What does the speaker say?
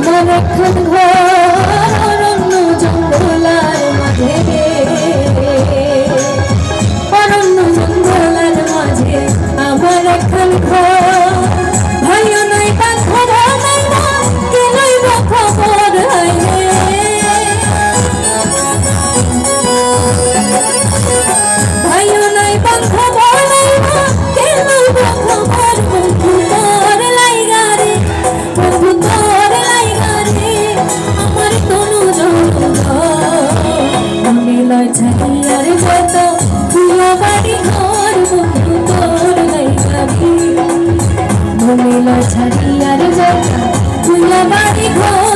আমার এখন ঘর অন্য জঙ্গলার মাঝে, অরণ্য জঙ্গলার মাঝে আমার এখন ঘর। ভাইও নাই বান্ধব নাই মা, কে লইব খবর হায়। ভাইও নাই বান্ধব নাই মা, কে লইব খবর। বন্ধু তোর লাইগা রে, বন্ধু তোর লাইগা রে আমার তনু মনে লয় ছাড়িয়ার যত তুইয়া বাড়ি ঘর। বন্ধু তোর লাইগা রে মনে লয় ছাড়িয়ার যত তুইয়া বাড়ি ঘর।